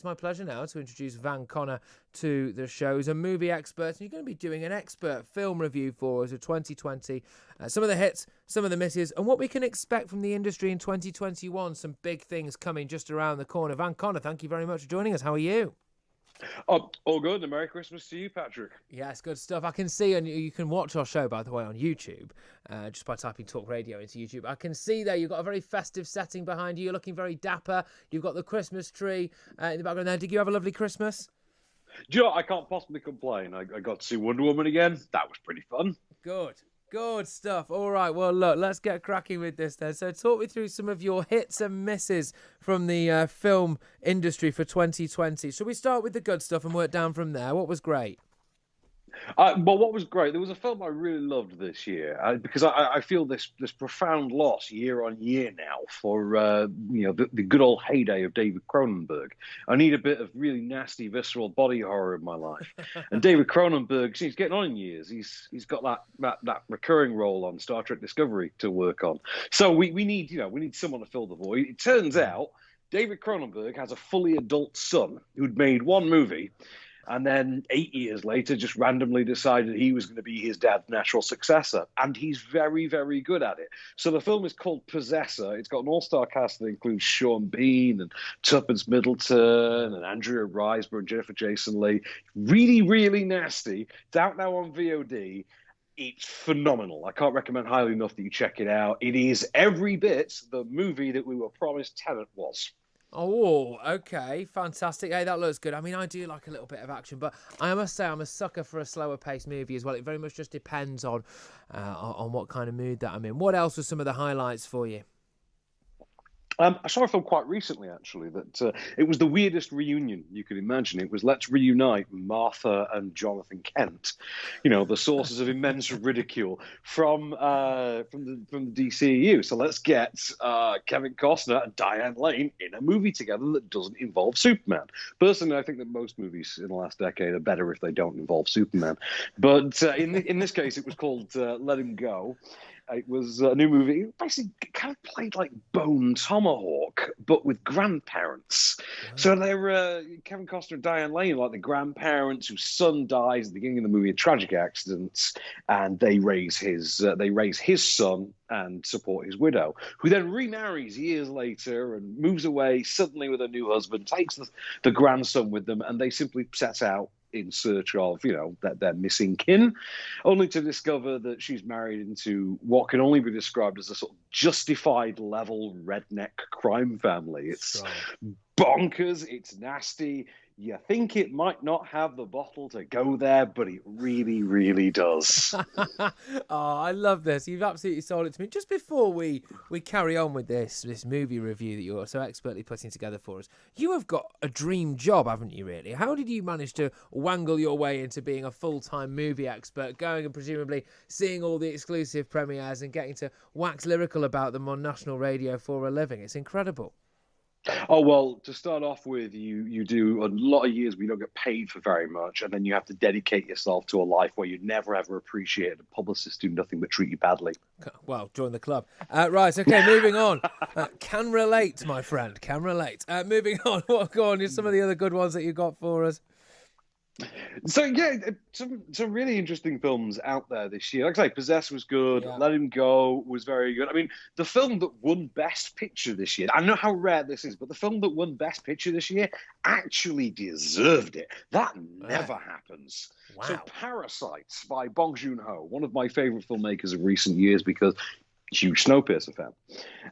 It's my pleasure now to introduce Van Connor to the show. He's a movie expert, and you're going to be doing an expert film review for us of 2020. Some of the hits, some of the misses, and what we can expect from the industry in 2021. Some big things coming just around the corner. Van Connor, thank you very much for joining us. How are you? All good. And Merry Christmas to you, Patrick. Yes, good stuff. I can see, and you can watch our show, by the way, on YouTube, just by typing Talk Radio into YouTube. I can see there you've got a very festive setting behind you. You're looking very dapper. You've got the Christmas tree in the background there. Did you have a lovely Christmas? Do you know, I can't possibly complain. I got to see Wonder Woman again. That was pretty fun. Good stuff. All right, well, look, let's get cracking with this then. So talk me through some of your hits and misses from the film industry for 2020. Shall we start with the good stuff and work down from there? What was great? Well, what was great, there was a film I really loved this year because I feel this profound loss year on year now for the good old heyday of David Cronenberg. I need a bit of really nasty, visceral body horror in my life, and David Cronenberg, he's getting on in years. He's got that recurring role on Star Trek Discovery to work on. So we need someone to fill the void. It turns out David Cronenberg has a fully adult son who'd made one movie, and then 8 years later just randomly decided he was going to be his dad's natural successor. And he's very, very good at it. So the film is called Possessor. It's got an all-star cast that includes Sean Bean and Tuppence Middleton and Andrea Riseborough and Jennifer Jason Leigh. Really, really nasty. It's out now on VOD. It's phenomenal. I can't recommend highly enough that you check it out. It is every bit the movie that we were promised Tenet was. Oh, okay. Fantastic. Hey, that looks good. I mean, I do like a little bit of action, but I must say I'm a sucker for a slower paced movie as well. It very much just depends on what kind of mood that I'm in. What else were some of the highlights for you? I saw a film quite recently, actually, that it was the weirdest reunion you could imagine. It was Let's Reunite Martha and Jonathan Kent, the sources of immense ridicule from the DCEU. So let's get Kevin Costner and Diane Lane in a movie together that doesn't involve Superman. Personally, I think that most movies in the last decade are better if they don't involve Superman. But in this case, it was called Let Him Go. It was a new movie. It basically kind of played like Bone Tomahawk, but with grandparents. Wow. So they're Kevin Costner and Diane Lane, like the grandparents whose son dies at the beginning of the movie in tragic accidents, and they raise his son and support his widow, who then remarries years later and moves away suddenly with a new husband, takes the grandson with them, and they simply set out in search of, their missing kin, only to discover that she's married into what can only be described as a sort of justified level redneck crime family. It's bonkers, it's nasty. You think it might not have the bottle to go there, but it really, really does. Oh, I love this. You've absolutely sold it to me. Just before we carry on with this movie review that you're so expertly putting together for us, you have got a dream job, haven't you, really? How did you manage to wangle your way into being a full-time movie expert, going and presumably seeing all the exclusive premieres and getting to wax lyrical about them on national radio for a living? It's incredible. Oh, well, to start off with, you do a lot of years where you don't get paid for very much, and then you have to dedicate yourself to a life where you never, ever appreciate a publicist do nothing but treat you badly. Well, join the club. Right, okay, moving on. Can relate, my friend, can relate. Moving on, go on, here's some of the other good ones that you got for us. So, yeah, some really interesting films out there this year. Like I say, Possessor was good. Yeah. Let Him Go was very good. I mean, the film that won Best Picture this year, I know how rare this is, but the film that won Best Picture this year actually deserved it. That never happens. Wow. So Parasite by Bong Joon-ho, one of my favorite filmmakers of recent years because huge Snowpiercer fan.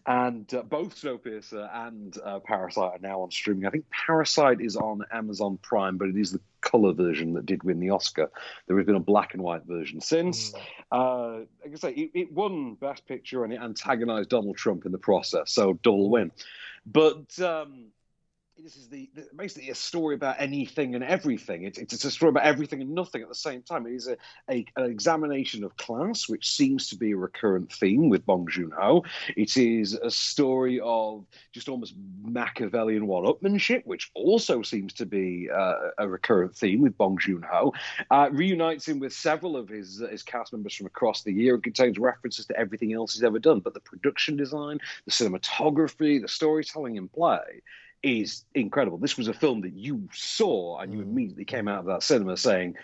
And both Snowpiercer and Parasite are now on streaming. I think Parasite is on Amazon Prime, but it is the colour version that did win the Oscar. There has been a black and white version since. Like I say, it won Best Picture and it antagonised Donald Trump in the process, so double win. But this is basically a story about anything and everything. It's a story about everything and nothing at the same time. It is an examination of class, which seems to be a recurrent theme with Bong Joon-ho. It is a story of just almost Machiavellian one-upmanship, which also seems to be a recurrent theme with Bong Joon-ho. Reunites him with several of his cast members from across the year and contains references to everything else he's ever done. But the production design, the cinematography, the storytelling in play is incredible. This was a film that you saw and you immediately came out of that cinema saying,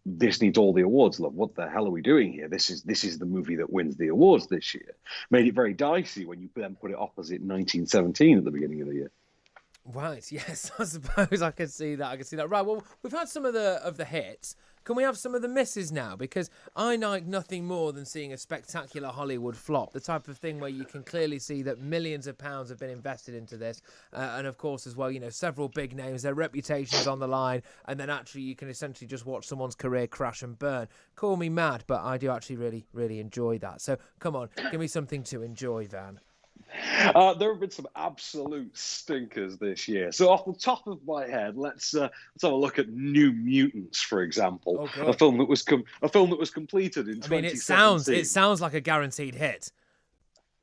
this needs all the awards, love. What the hell are we doing here? This is the movie that wins the awards this year. Made it very dicey when you then put it opposite 1917 at the beginning of the year. Right, yes, I suppose I can see that. Right, well, we've had some of the hits. Can we have some of the misses now? Because I like nothing more than seeing a spectacular Hollywood flop, the type of thing where you can clearly see that millions of pounds have been invested into this. And of course, as well, several big names, their reputations on the line, and then actually you can essentially just watch someone's career crash and burn. Call me mad, but I do actually really, really enjoy that. So come on, give me something to enjoy, Van. There have been some absolute stinkers this year. So off the top of my head, let's have a look at New Mutants, for example, a film that was completed in 2017. It sounds like a guaranteed hit.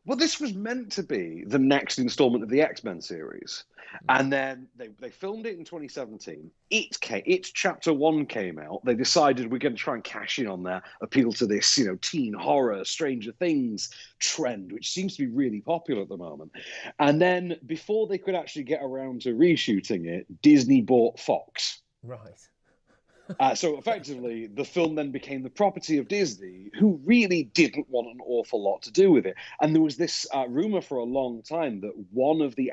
Well, this was meant to be the next installment of the X-Men series. And then they filmed it in 2017. Its chapter 1 came out. They decided we're going to try and cash in on that, appeal to this, teen horror, Stranger Things trend, which seems to be really popular at the moment. And then before they could actually get around to reshooting it, Disney bought Fox. Right. So effectively, the film then became the property of Disney, who really didn't want an awful lot to do with it. And there was this rumor for a long time that one of the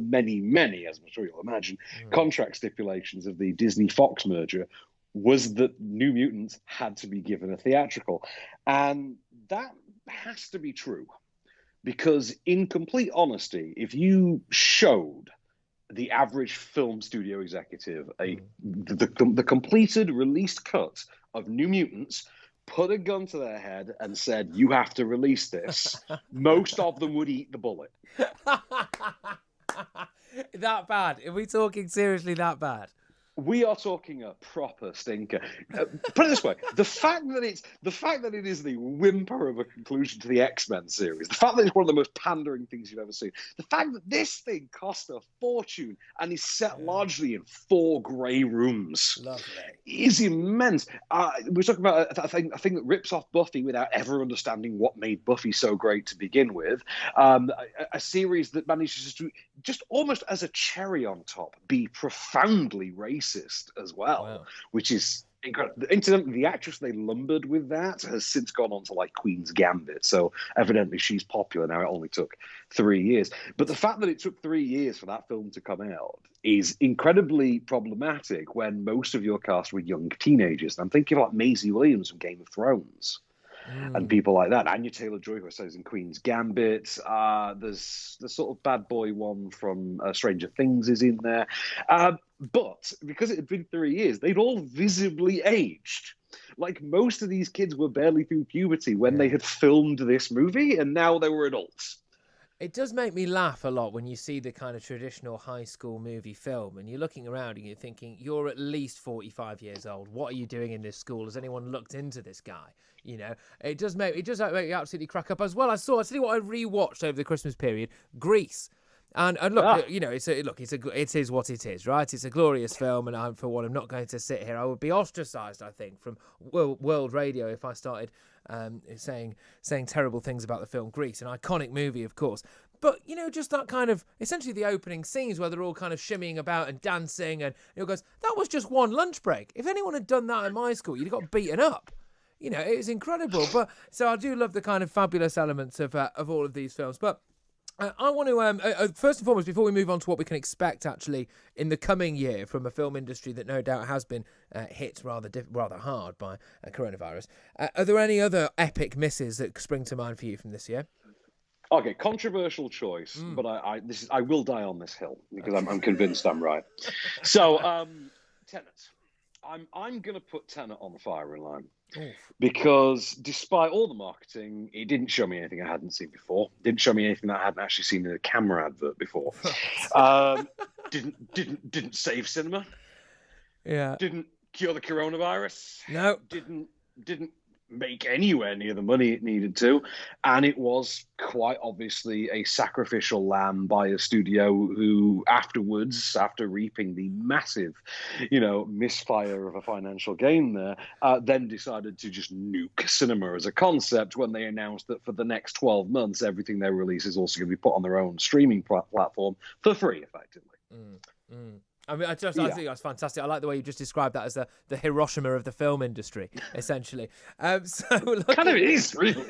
many, as I'm sure you'll imagine, contract stipulations of the Disney-Fox merger was that New Mutants had to be given a theatrical. And that has to be true. Because in complete honesty, if you showed the average film studio executive the completed released cut of New Mutants, put a gun to their head and said, you have to release this, most of them would eat the bullet. That bad? Are we talking seriously that bad? We are talking a proper stinker. Put it this way: the fact that it is the whimper of a conclusion to the X-Men series, the fact that it's one of the most pandering things you've ever seen, the fact that this thing cost a fortune and is set largely in 4 grey rooms, is immense. We're talking about a thing that rips off Buffy without ever understanding what made Buffy so great to begin with. A series that manages to, just almost as a cherry on top, be profoundly racist as well, which is incredible. Incidentally, the actress they lumbered with that has since gone on to like Queen's Gambit, so evidently she's popular now. It only took 3 years, but the fact that it took 3 years for that film to come out is incredibly problematic when most of your cast were young teenagers. And I'm thinking about Maisie Williams from Game of Thrones. And people like that. Anya Taylor-Joy, who I say is in Queen's Gambit. There's the sort of bad boy one from Stranger Things is in there. But because it had been 3 years, they'd all visibly aged. Like most of these kids were barely through puberty when they had filmed this movie, and now they were adults. It does make me laugh a lot when you see the kind of traditional high school movie film and you're looking around and you're thinking, you're at least 45 years old. What are you doing in this school? Has anyone looked into this guy? It does make you absolutely crack up as well. I tell you what I rewatched over the Christmas period, Grease. And look, it is what it is, right? It's a glorious film, and I'm not going to sit here. I would be ostracised, I think, from world radio if I started saying terrible things about the film Grease, an iconic movie, of course. But, just that kind of, essentially the opening scenes where they're all kind of shimmying about and dancing, and it goes, that was just one lunch break. If anyone had done that in my school, you'd have got beaten up. It was incredible. But so I do love the kind of fabulous elements of all of these films. But I want to, first and foremost, before we move on to what we can expect actually in the coming year from a film industry that no doubt has been hit rather hard by coronavirus, are there any other epic misses that spring to mind for you from this year? Okay, controversial choice, but I will die on this hill because I'm convinced I'm right. So, Tenet. I'm going to put Tenet on the firing line. Because despite all the marketing, it didn't show me anything I hadn't seen before. Didn't show me anything that I hadn't actually seen in a camera advert before. Didn't save cinema. Yeah. Didn't cure the coronavirus. No. Didn't make anywhere near the money it needed to, and it was quite obviously a sacrificial lamb by a studio who afterwards, after reaping the massive, misfire of a financial gain there, then decided to just nuke cinema as a concept when they announced that for the next 12 months, everything they release is also going to be put on their own streaming platform for free, effectively. I mean, I think that's fantastic. I like the way you just described that as the Hiroshima of the film industry, essentially. Kind of is, really.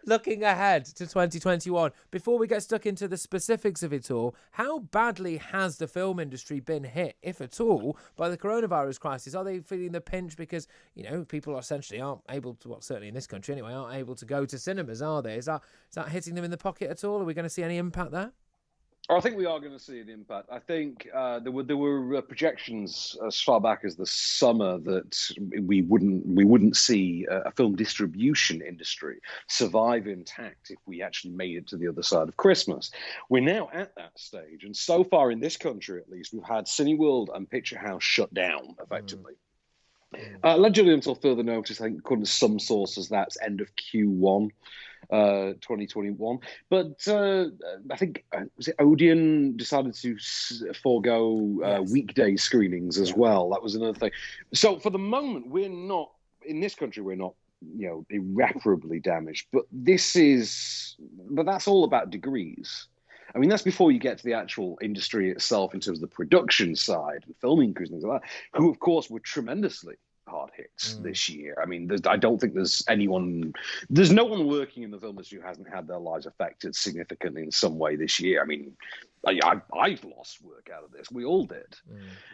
Looking ahead to 2021, before we get stuck into the specifics of it all, how badly has the film industry been hit, if at all, by the coronavirus crisis? Are they feeling the pinch because, people essentially aren't able to, well, certainly in this country anyway, aren't able to go to cinemas, are they? Is that hitting them in the pocket at all? Are we going to see any impact there? I think we are going to see an impact. I think there were projections as far back as the summer that we wouldn't see a film distribution industry survive intact if we actually made it to the other side of Christmas. We're now at that stage, and so far in this country, at least, we've had Cineworld and Picture House shut down effectively. Allegedly, until further notice, I think according to some sources, that's end of Q1 2021. But I think, was it Odeon decided to forego weekday screenings as well? That was another thing. So for the moment, we're not, in this country, we're not, irreparably damaged. But that's all about degrees. I mean, that's before you get to the actual industry itself in terms of the production side and filming crews and things like that, who, of course, were tremendously hard hits this year. I mean, I don't think there's no one working in the film industry who hasn't had their lives affected significantly in some way this year. I mean, I've lost work out of this. We all did.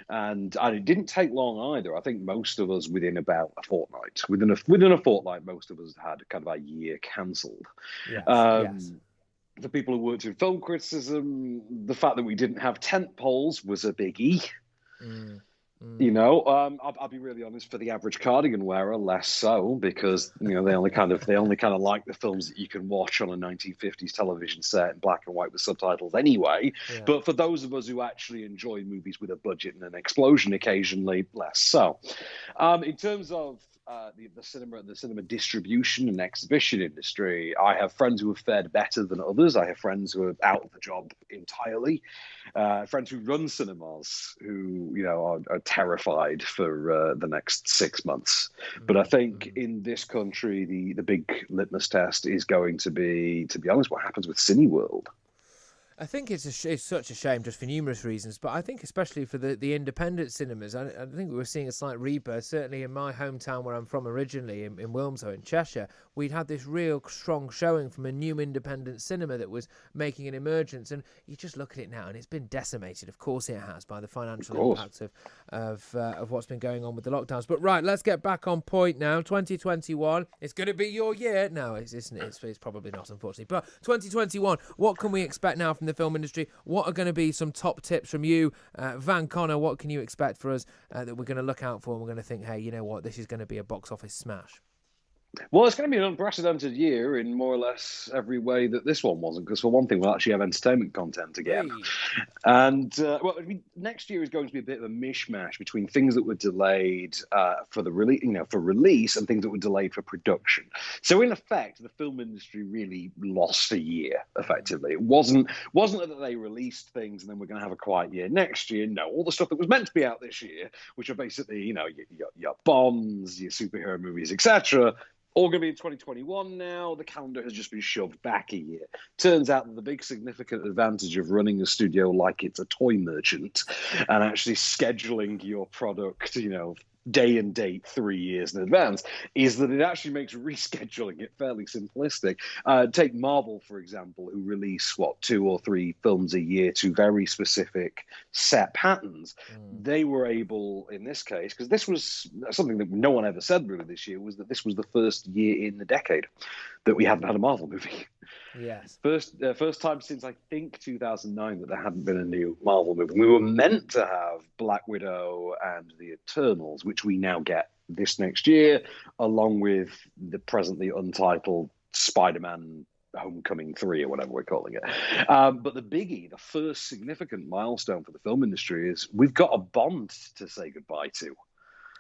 And it didn't take long either. I think most of us within about a fortnight. Within a fortnight, most of us had kind of a year cancelled. Yes. The people who worked in film criticism, the fact that we didn't have tent poles was a biggie. I'll be really honest, for the average cardigan wearer, less so, because they only kind of like the films that you can watch on a 1950s television set in black and white with subtitles anyway. But for those of us who actually enjoy movies with a budget and an explosion occasionally, less so. In terms of the cinema distribution and exhibition industry, I have friends who have fared better than others. I have friends who are out of the job entirely. Friends who run cinemas who are terrified for the next 6 months. But I think in this country, the big litmus test is going to be honest, what happens with Cineworld. I think it's such a shame just for numerous reasons, but I think especially for the independent cinemas, I think we were seeing a slight rebirth. Certainly in my hometown where I'm from originally, in Wilmslow in Cheshire, we'd had this real strong showing from a new independent cinema that was making an emergence, and you just look at it now and it's been decimated. Of course it has, by the financial impact of what's been going on with the lockdowns. But right, let's get back on point now. 2021, it's going to be your year. No, it's probably not, unfortunately. But 2021, what can we expect now from the film industry? What are going to be some top tips from you, Van Connor? What can you expect for us that we're going to look out for and we're going to think, hey, you know what, this is going to be a box office smash? Well, it's going to be an unprecedented year in more or less every way that this one wasn't, because for one thing, we'll actually have entertainment content again. And next year is going to be a bit of a mishmash between things that were delayed for release and things that were delayed for production. So in effect, the film industry really lost a year. Effectively, it wasn't that they released things and then we're going to have a quiet year next year. No, all the stuff that was meant to be out this year, which are basically your Bonds, your superhero movies, etc. All going to be in 2021 now. The calendar has just been shoved back a year. Turns out that the big significant advantage of running a studio like it's a toy merchant and actually scheduling your product, day and date 3 years in advance, is that it actually makes rescheduling it fairly simplistic. Take Marvel, for example, who release, 2 or 3 films a year to very specific set patterns. They were able, in this case, because this was something that no one ever said really this year, was that this was the first year in the decade that we hadn't had a Marvel movie. Yes. First time since, I think, 2009 that there hadn't been a new Marvel movie. We were meant to have Black Widow and the Eternals, which we now get this next year, along with the presently untitled Spider-Man Homecoming 3 or whatever we're calling it. But the biggie, the first significant milestone for the film industry is we've got a Bond to say goodbye to.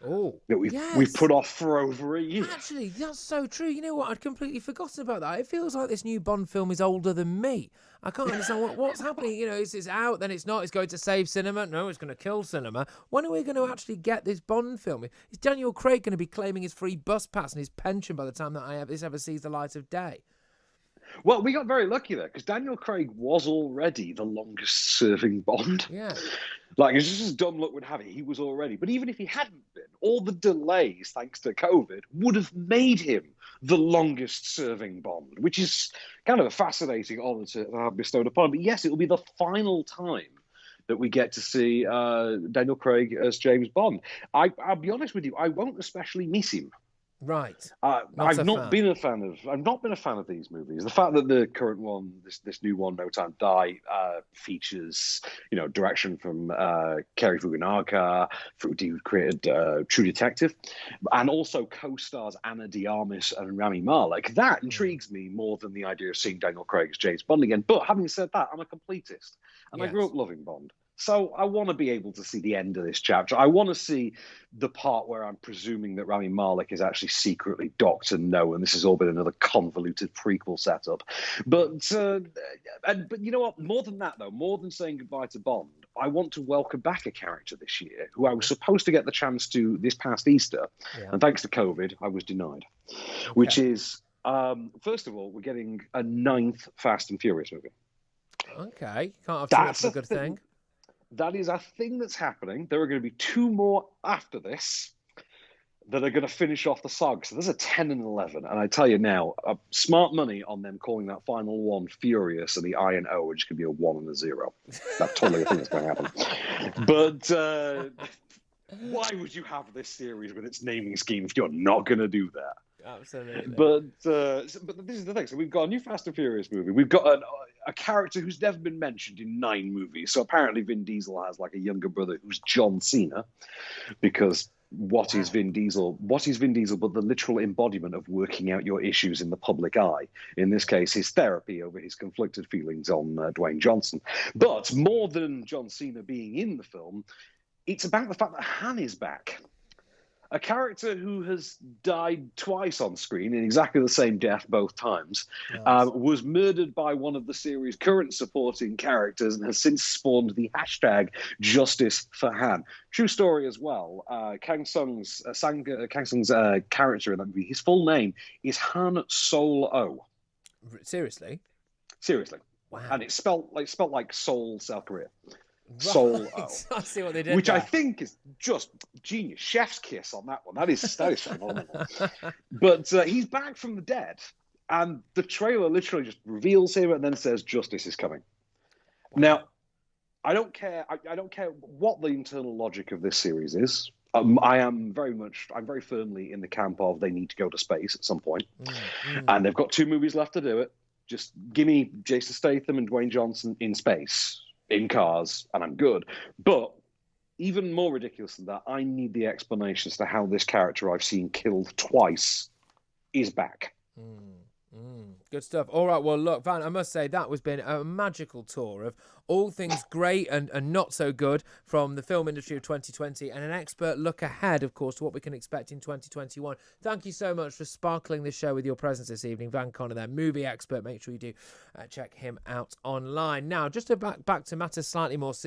Oh, that we've yes. put off for over a year. Actually, that's so true. You know what? I'd completely forgotten about that. It feels like this new Bond film is older than me. I can't understand what's happening. You know, it's out, then it's not. It's going to save cinema. No, it's going to kill cinema. When are we going to actually get this Bond film? Is Daniel Craig going to be claiming his free bus pass and his pension by the time that this ever sees the light of day? Well, we got very lucky there because Daniel Craig was already the longest serving Bond. Yeah. Like, it's just as dumb luck would have it, he was already. But even if he hadn't been, all the delays, thanks to COVID, would have made him the longest serving Bond, which is kind of a fascinating honour to have bestowed upon him. But yes, it will be the final time that we get to see Daniel Craig as James Bond. I'll be honest with you, I won't especially miss him. Right. I've not been a fan of these movies. The fact that the current one, this new one, No Time to Die, features direction from Kerry Fukunaga, who created True Detective, and also co-stars Ana de Armas and Rami Malek. That intrigues me more than the idea of seeing Daniel Craig as James Bond again. But having said that, I'm a completist, and I grew up loving Bond. So I want to be able to see the end of this chapter. I want to see the part where I'm presuming that Rami Malek is actually secretly Dr. No, and this has all been another convoluted prequel setup. But you know what? More than that, though, more than saying goodbye to Bond, I want to welcome back a character this year who I was supposed to get the chance to this past Easter, and thanks to COVID, I was denied. Okay. Which is, first of all, we're getting a 9th Fast and Furious movie. Okay, can't have too much of a good thing. That is a thing that's happening. There are going to be 2 more after this that are going to finish off the saga. So there's a 10 and 11. And I tell you now, smart money on them calling that final one Furious and the I and O, which could be a 1 and a 0. That's totally a thing that's going to happen. But why would you have this series with its naming scheme if you're not going to do that? Absolutely. But this is the thing. So we've got a new Fast and Furious movie. We've got a character who's never been mentioned in 9 movies. So apparently Vin Diesel has like a younger brother who's John Cena, because what is Vin Diesel? What is Vin Diesel but the literal embodiment of working out your issues in the public eye? In this case, his therapy over his conflicted feelings on Dwayne Johnson. But more than John Cena being in the film, it's about the fact that Han is back. A character who has died twice on screen in exactly the same death both times, was murdered by one of the series' current supporting characters and has since spawned the hashtag Justice for Han. True story as well. Kang Sung's character in that movie, his full name is Han Sol-O. Seriously? Seriously. Wow. And it's spelled like Seoul, South Korea. Right. Sol-O. I see what they did which there. I think is just genius. Chef's kiss on that one. That is phenomenal. But he's back from the dead, and the trailer literally just reveals him and then says justice is coming. Wow. Now, I don't care what the internal logic of this series is. I'm very firmly in the camp of they need to go to space at some point. And they've got 2 movies left to do it. Just give me Jason Statham and Dwayne Johnson in space, in cars, and I'm good. But even more ridiculous than that, I need the explanation as to how this character I've seen killed twice is back. Good stuff. All right, well, look, Van, I must say that has been a magical tour of all things great and not so good from the film industry of 2020, and an expert look ahead, of course, to what we can expect in 2021. Thank you so much for sparkling this show with your presence this evening. Van Connor there, movie expert. Make sure you do check him out online. Now, just to back to matters slightly more serious.